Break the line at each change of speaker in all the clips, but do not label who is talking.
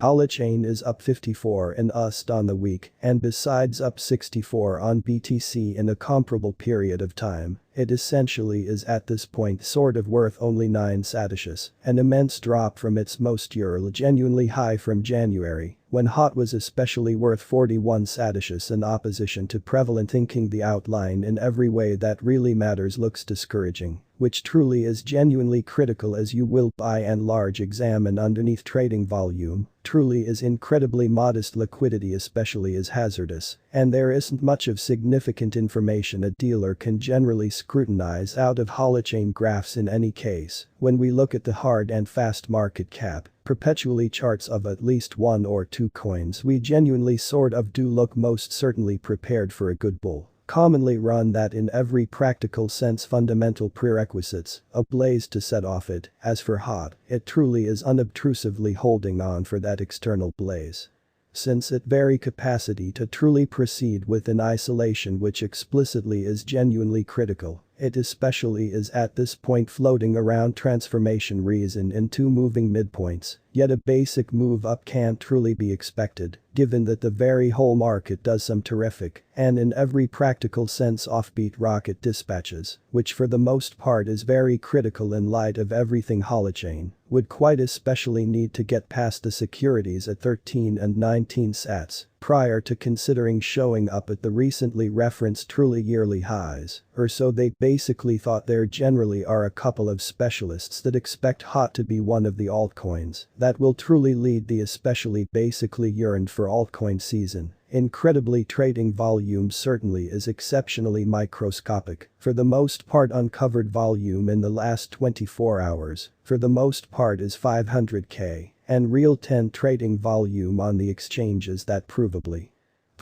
Holochain is up 54 in USD on the week and besides up 64 on BTC in a comparable period of time. It essentially is at this point sort of worth only 9 satoshis, an immense drop from its most genuinely high from January, when HOT was especially worth 41 satoshis in opposition to prevalent thinking. The outline in every way that really matters looks discouraging, which truly is genuinely critical as you will by and large examine underneath trading volume, truly is incredibly modest liquidity especially is hazardous, and there isn't much of significant information a dealer can generally scrutinize out of Holochain graphs in any case. When we look at the hard and fast market cap, perpetually charts of at least 1 or 2 coins, we genuinely sort of do look most certainly prepared for a good bull. Commonly run that in every practical sense fundamental prerequisites ablaze to set off it. As for HOT, it truly is unobtrusively holding on for that external blaze. Since its very capacity to truly proceed within isolation which explicitly is genuinely critical, it especially is at this point floating around transformation reason in 2 moving midpoints, yet a basic move up can't truly be expected, given that the very whole market does some terrific, and in every practical sense offbeat rocket dispatches, which for the most part is very critical in light of everything Holochain, would quite especially need to get past the securities at 13 and 19 sats, prior to considering showing up at the recently referenced truly yearly highs, or so they basically thought. There generally are a couple of specialists that expect HOT to be one of the altcoins that will truly lead the especially basically yearned for altcoin season. Incredibly trading volume certainly is exceptionally microscopic, for the most part uncovered volume in the last 24 hours, for the most part is 500k, and real 10 trading volume on the exchanges that provably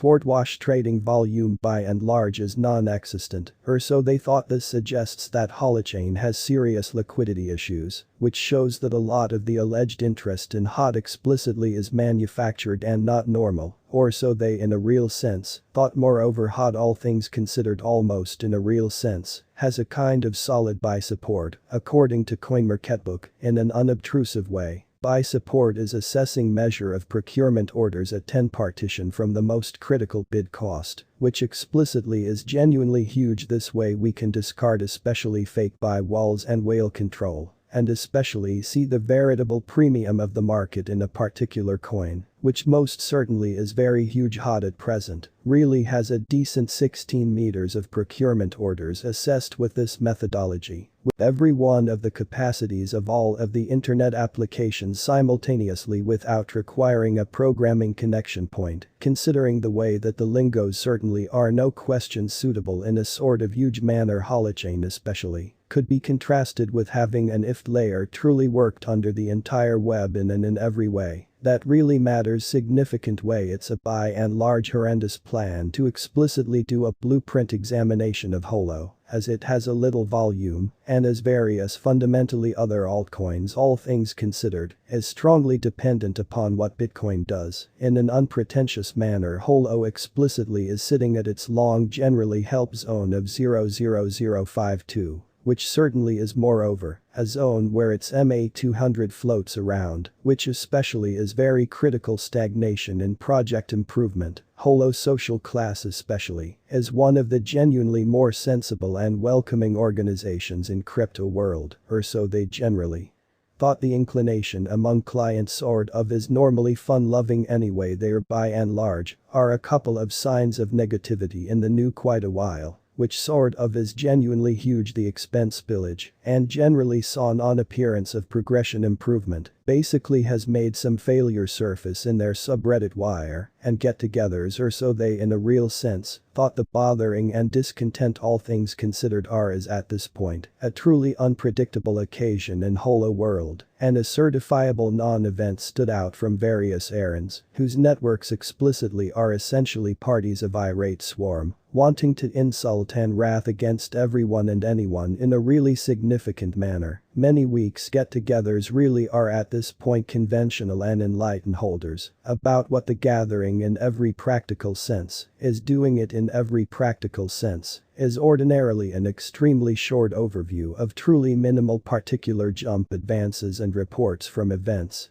wash trading volume by and large is non-existent, or so they thought. This suggests that Holochain has serious liquidity issues, which shows that a lot of the alleged interest in HOT explicitly is manufactured and not normal, or so they in a real sense thought. Moreover, HOT all things considered almost in a real sense has a kind of solid buy support, according to CoinMarketBook, in an unobtrusive way. Buy support is assessing measure of procurement orders at 10 partition from the most critical bid cost, which explicitly is genuinely huge. This way we can discard especially fake buy walls and whale control, and especially see the veritable premium of the market in a particular coin, which most certainly is very huge. HOT at present really has a decent 16 meters of procurement orders assessed with this methodology, with every one of the capacities of all of the internet applications simultaneously without requiring a programming connection point, considering the way that the lingos certainly are no question suitable in a sort of huge manner. Holochain especially could be contrasted with having an if layer truly worked under the entire web in every way that really matters significant way. It's a by and large horrendous plan to explicitly do a blueprint examination of holo, as it has a little volume, and as various fundamentally other altcoins all things considered, is strongly dependent upon what Bitcoin does. In an unpretentious manner, holo explicitly is sitting at its long generally help zone of 0.00052. Which certainly is moreover a zone where its MA200 floats around, which especially is very critical. Stagnation in project improvement, holo social class especially, is one of the genuinely more sensible and welcoming organizations in crypto world, or so they generally thought. The inclination among clients sort of is normally fun-loving anyway. There by and large are a couple of signs of negativity in the new quite a while, which sort of is genuinely huge. The expense spillage and generally saw non-appearance of progression improvement basically has made some failure surface in their subreddit wire and get-togethers, or so they in a real sense thought. The bothering and discontent all things considered are is at this point a truly unpredictable occasion in holo world, and a certifiable non-event stood out from various errands whose networks explicitly are essentially parties of irate swarm, wanting to insult and wrath against everyone and anyone in a really significant manner. Many weeks get-togethers really are at this point conventional and enlightened holders about what the gathering in every practical sense is doing. It in every practical sense is ordinarily an extremely short overview of truly minimal particular jump advances and reports from events.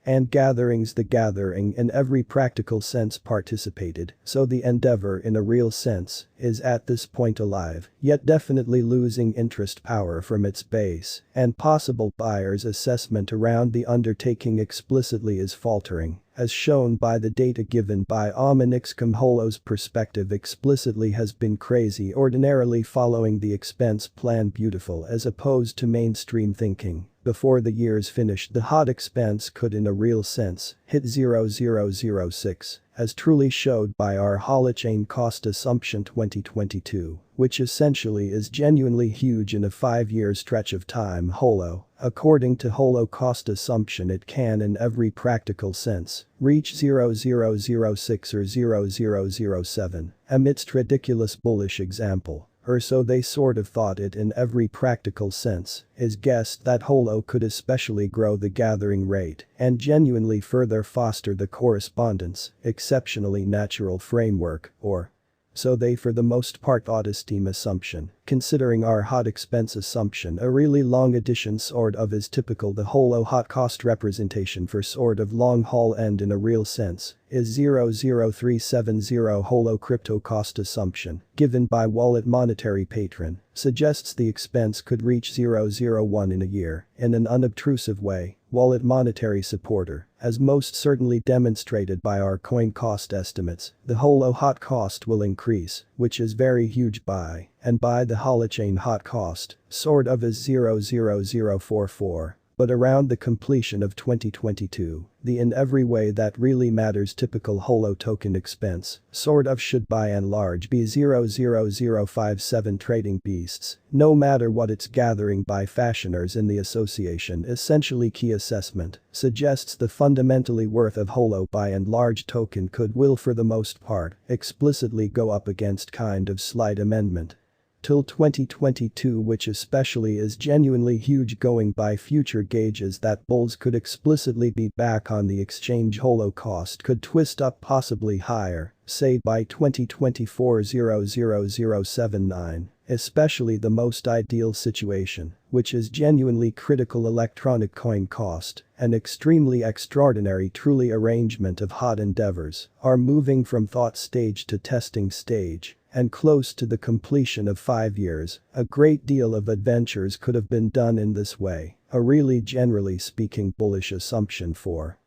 and gatherings the gathering in every practical sense participated, so the endeavor in a real sense is at this point alive, yet definitely losing interest power from its base, and possible buyers' assessment around the undertaking explicitly is faltering, as shown by the data given by Ominixcom. Holo's perspective explicitly has been crazy, ordinarily following the expense plan beautiful as opposed to mainstream thinking. Before the year's finished, the hot expense could in a real sense hit 0006, as truly showed by our Holochain cost assumption 2022, which essentially is genuinely huge in a 5-year stretch of time. Holo, according to Holo cost assumption, it can in every practical sense reach 0006 or 0007, amidst ridiculous bullish example. Or so they sort of thought it in every practical sense, is guessed that Holo could especially grow the gathering rate and genuinely further foster the correspondence, exceptionally natural framework, or so they for the most part thought. Esteem assumption, considering our hot expense assumption a really long addition sort of is typical. The Holo hot cost representation for sort of long haul end in a real sense is 00370. Holo crypto cost assumption, given by wallet monetary patron, suggests the expense could reach 001 in a year, in an unobtrusive way. Wallet monetary supporter, as most certainly demonstrated by our coin cost estimates, the Holo hot cost will increase, which is very huge by, and by the Holochain hot cost, sort of is 00044. But around the completion of 2022, the in every way that really matters typical Holo token expense, sort of should by and large be 00057 trading beasts, no matter what it's gathering by fashioners in the association. Essentially key assessment suggests the fundamentally worth of Holo by and large token will for the most part explicitly go up against kind of slight amendment till 2022, which especially is genuinely huge going by future gauges that bulls could explicitly be back on the exchange. Holo cost could twist up possibly higher, say by 2024 00079, especially the most ideal situation, which is genuinely critical electronic coin cost, an extremely extraordinary truly arrangement of hot endeavors, are moving from thought stage to testing stage. And close to the completion of 5 years, a great deal of adventures could have been done in this way, a really generally speaking bullish assumption for